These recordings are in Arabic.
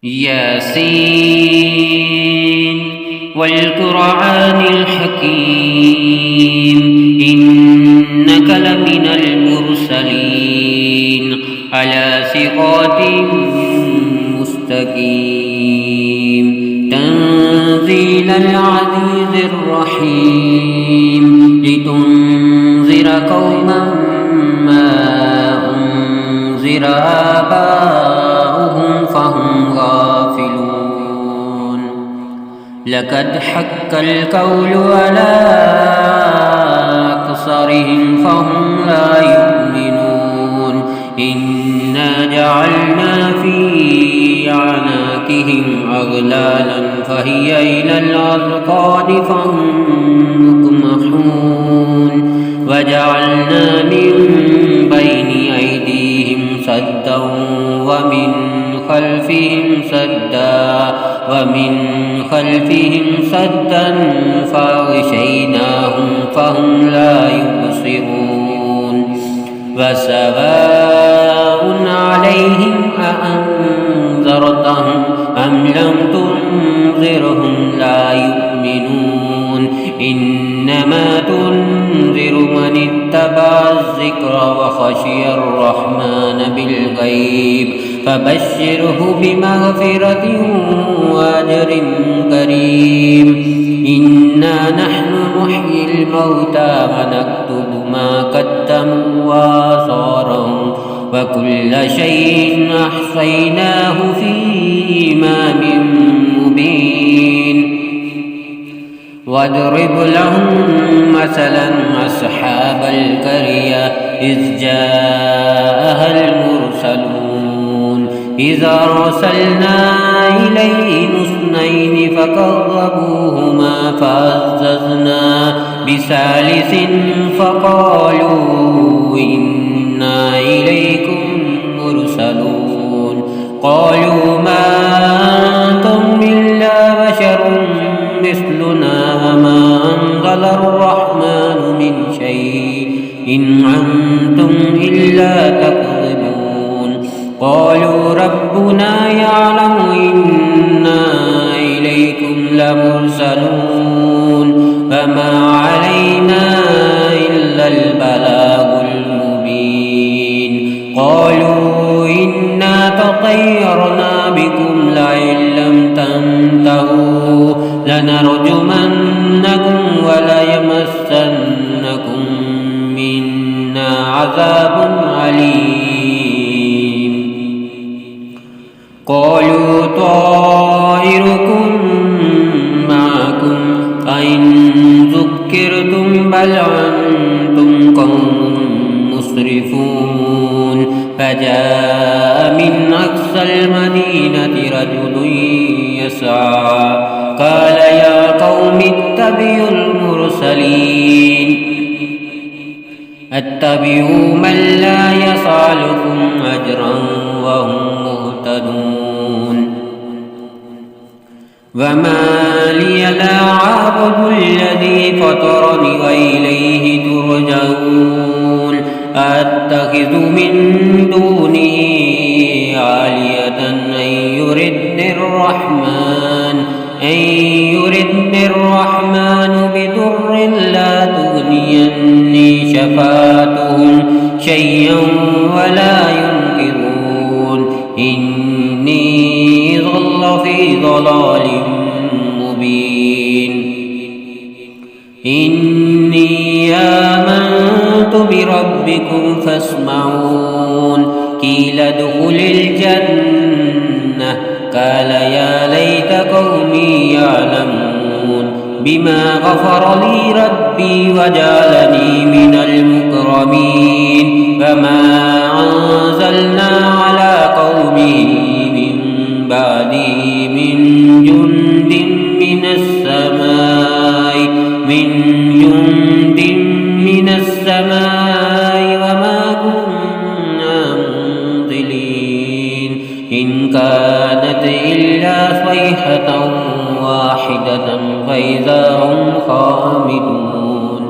ياسين والقرآن الحكيم إنك لمن المرسلين على صراط مستقيم تنزيل العزيز الرحيم لتنذر قوما ما أنذر آباؤهم فهم غافلون لقد حق القول على أكثرهم فهم لا يؤمنون إنا جعلنا في أعناقهم أغلالا فهي إلى الأذقان فهم مقمحون وجعلنا من بين أيديهم سدا ومن خلفهم سدا فأغشيناهم فهم لا يبصرون وسواء عليهم أأنذرتهم أم لم تنذرهم لا يؤمنون إنما تنذر من اتبع الذكر وخشي الرحمن بالغيب فبشره بمغفرة وأجر كريم إنا نحن نحيي الموتى ونكتب ما قدموا وآثارهم وكل شيء أحصيناه في إمام مبين واضرب لهم مثلا أصحاب القرية إذ جاءها المرسلون إذا أرسلنا إليهم اثنين فكذبوهما فعززنا بثالث فقالوا إنا إليكم مرسلون قالوا ما أنتم إلا بشر مثلنا وما أنزل الرحمن من شيء إن أنتم إلا تكذبون قالوا ربنا يعلم إنا إليكم لمرسلون فما علينا إلا البلاغ المبين قالوا إنا تطيرنا بكم لئن لم تنتهوا لنرجمنكم وليمسنكم منا عذاب أليم قالوا طائركم معكم أئن ذكرتم بل أنتم قوم مسرفون فجاء من أقصى المدينة رجل يسعى قال يا قوم اتبعوا المرسلين اتبعوا من لا يسألكم أجرا وهم مهتدون وما لي لا أعبد الذي فطرني وإليه ترجعون أتخذ من دونه آلهة أن يردني الرحمن بضر لا تغنيني شفاعتهم شيئا ولا ينقذون إني ضل في ضلال مبين إني آمنت بربكم فاسمعون قيل ادخل الجنة قال يا ليت قومي يعلمون بما غفر لي ربي وجعلني من المكرمين فما أنزلنا على قومه من بعده من جند من السماء وما كنا منزلين إن كانت إلا صيحة واحدة فإذا هم خامدون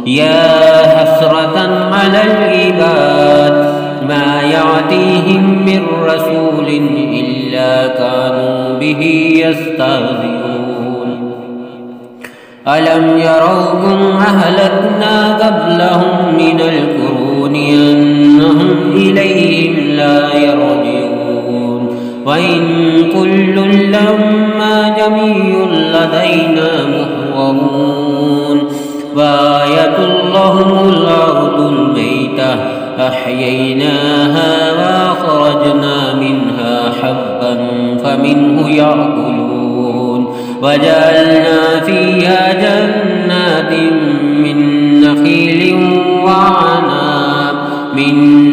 يا حسرة على العباد ما يأتيهم من رسول إلا كانوا به يستهزئون ألم يروا كم أهلكنا قبلهم من القرون أنهم إليهم لا يرجعون وإن كل لما جميع لدينا محضرون وآية لهم الأرض الميتة أحييناها وأخرجنا منها حبا فمنه يأكلون وجعلنا فيها جنات من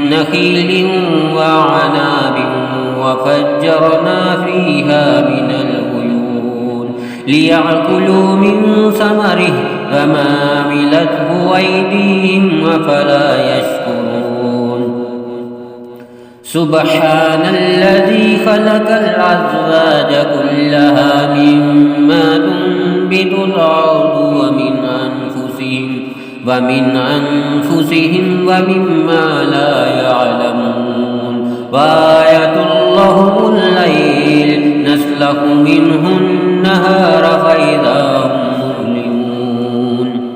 نخيل وعناب وفجرنا فيها من العيون ليأكلوا من ثمره فما عملته أيديهم أفلا يشكرون سبحان الذي خلق الأزواج كلها مما تنبت الأرض ومن أنفسهم ومما لا يعلمون وآية لهم الليل نسلخ منه النهار فإذا هم مظلمون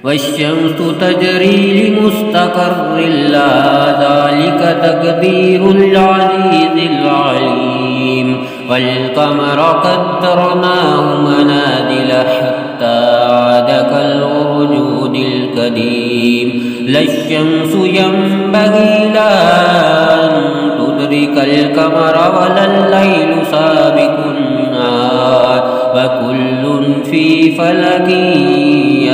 والشمس تجري لمستقر لها ذلك تقدير العزيز العليم والقمر قدرناه منازل حتى عاد كالعرجون القديم لا الشمس ينبغي لها أن تدرك القمر ولا الليل سابق النهار وكل في فلك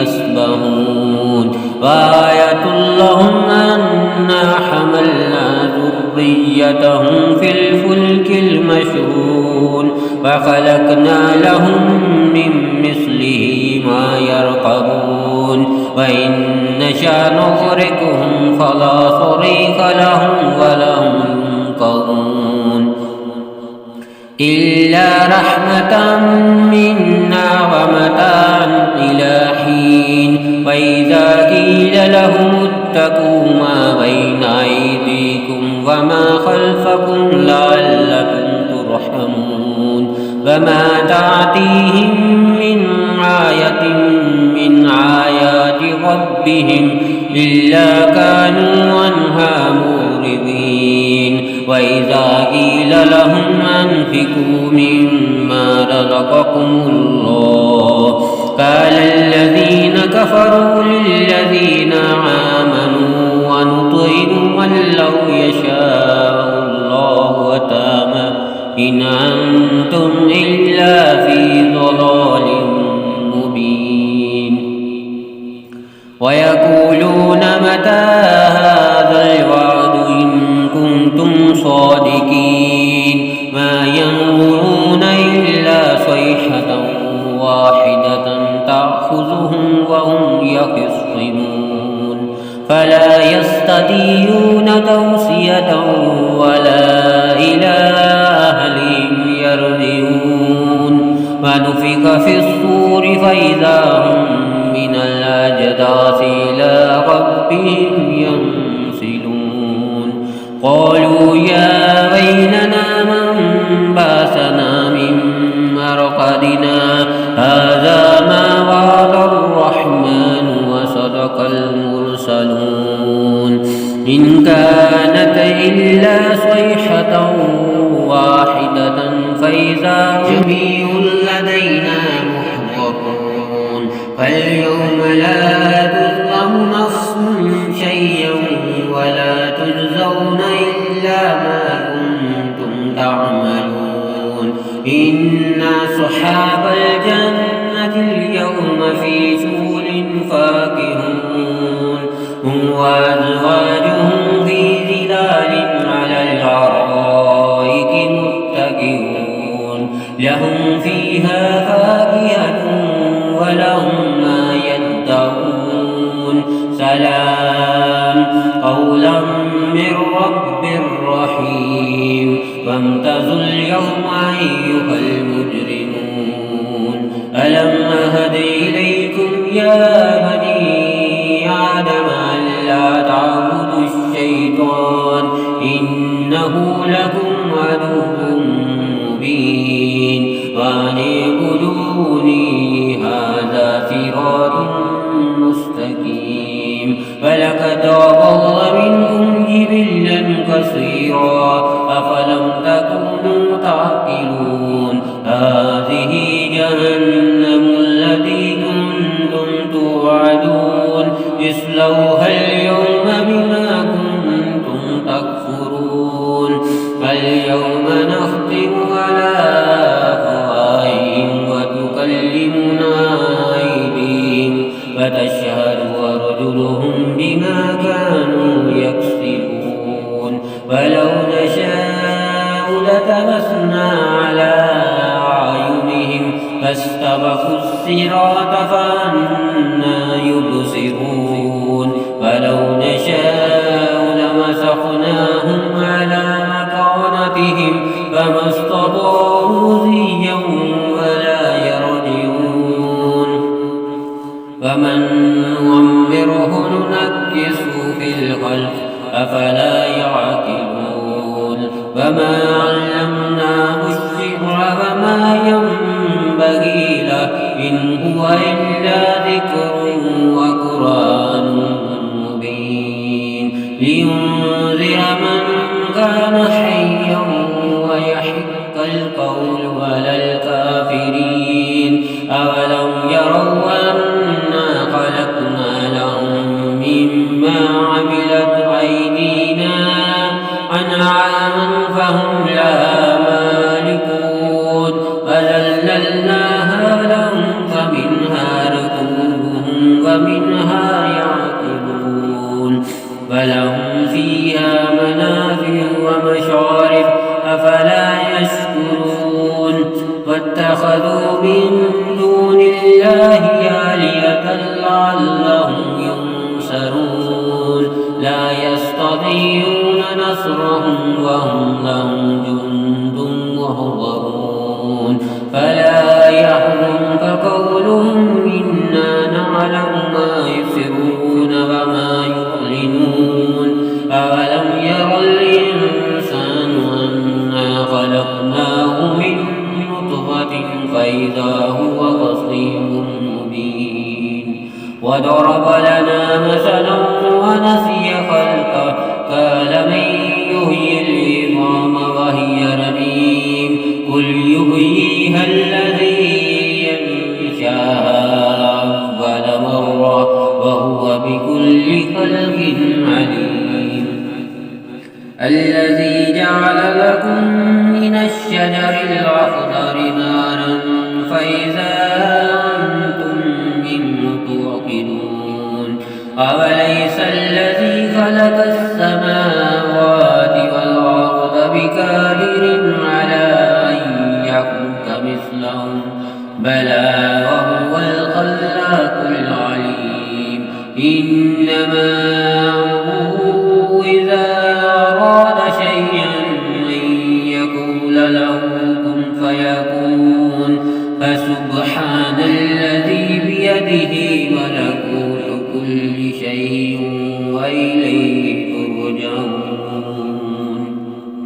يسبحون وآية لهم أنا حملنا ذريتهم في الفلك المشحون وخلقنا لهم من مثله ما يركبون وإن نشأ نغرقهم فلا صريخ لهم ولا هم ينقذون إلا رحمة منا ومتاعا إلى حين وإذا قيل لهم اتقوا ما بين أيديكم وما خلفكم لعلكم ترحمون وما تأتيهم من آية من آيات ربهم إلا كانوا عنها معرضين وإذا قيل لهم أنفقوا مما رزقكم الله قال الذين كفروا للذين آمنوا ونطعم من لو يشاء الله وتامى إن أنتم إلا في ضلال مبين ويقولون متى هذا الوعد إن كنتم صادقين ما ينظرون إلا صيحة واحدة تأخذهم وهم يخصمون فلا يستطيعون توصية ولا إلى أهلهم يرجعون ونفخ في الصور فإذا هم من الأجداث إلى ربهم ينسلون قالوا يا ويلنا من بعثنا من مرقدنا هذا ما وعد الرحمن وصدق المرسلون إن كانت إلا صيحة واحدة فإذا جميع لدينا محضرون فاليوم لا تظلم نفس شيئا ولا تجزون إلا ما كنتم تعملون إن أصحاب الجنة اليوم في شغل فاكهون هم وأزواجهم في ظلال على الأرائك متكئون لهم فيها فاكهة ولهم ما يدعون سلام قولا من رب رحيم وامتازوا اليوم أيها المجرمون ألم أهد إليكم يا بني آدم ألا تعبدوا الشيطان إنه لكم عدو مبين قد ضل منكم جبلا كثيرا أفلم تكونوا تعقلون هذه جهنم التي كنتم توعدون اصلوها اليوم بما كنتم تكفرون فاليوم نختم على أفواههم وتكلمنا أيديهم وتشهد أرجلهم بما كانوا يكسبون ولو نشاء لتمسنا على أعينهم فاستبقوا الصراط فأنى يبصرون ولو نشاء لمسخناهم على مكانتهم فما استطاعوا ضيا ولا يرجعون ومن نعمره ننكسه في الخلق أفلا يعقلون وما علمناه الشعر وما ينبغي له إن هو إلا ذكر وقرآن مبين لينذر من كان حيا ويحق القول على الكافرين أولم يروا أنا خلقنا لهم مما عملت أيدينا أنعاما فهم لها مالكون فذللناها لهم فمنها ركوبهم ومنها يعقلون فلهم فيها منافع ومشارب أفلا يشكرون واتخذوا من دون الله آلهة لعلهم ينصرون لا يستطيعون نصرهم وهم لهم جند محضرون فلا يحزنك قولهم إنا نعلم ما يسرون وما يعلنون أولم ير الإنسان أنا خلقناه من نطفة فإذا هو خصيم مبين وضرب لنا مثلا ونسي خلقه قال من يحيي العظام وهي رميم قل يحييها الذي ينشاها أول مرة وهو بكل خلق عليم الذي جعل لكم من الشجر الأخضر نارا فإذا أنتم منه توقدون أوليس الذي خلق السماوات والأرض بقادر على أن يخلق مثلهم بلى وهو الخلاق العليم إنما أمره إذا أراد شيئا أن يقول له كن فيكون فسبحان الذي بيده ملكوت كل شيء وإليه